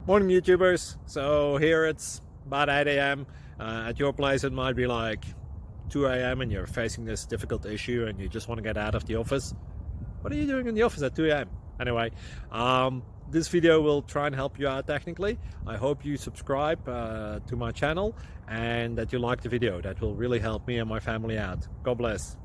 Morning YouTubers. So here it's about 8 a.m. At your place it might be like 2 a.m. and you're facing this difficult issue and you just want to get out of the office. What are you doing in the office at 2 a.m.? Anyway, this video will try and help you out technically. I hope you subscribe to my channel and that you like the video. That will really help me and my family out. God bless.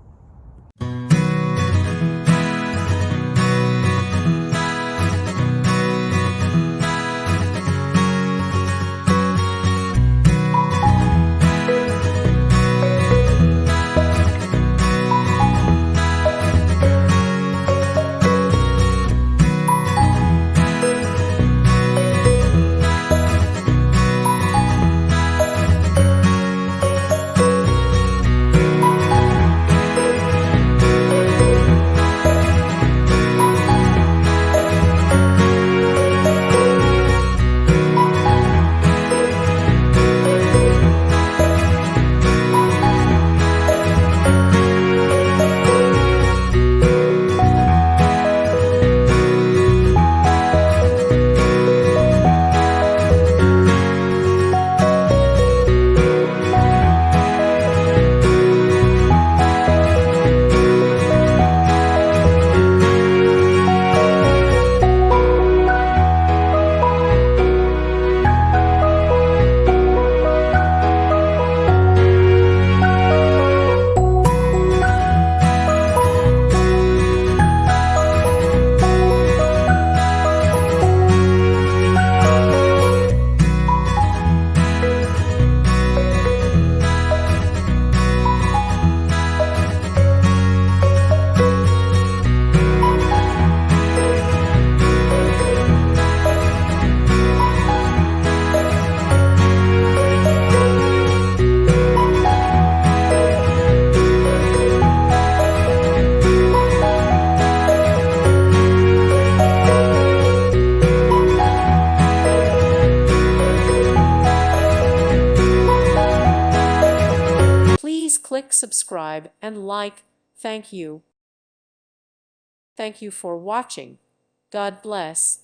Please click subscribe and like. Thank you. Thank you for watching. God bless.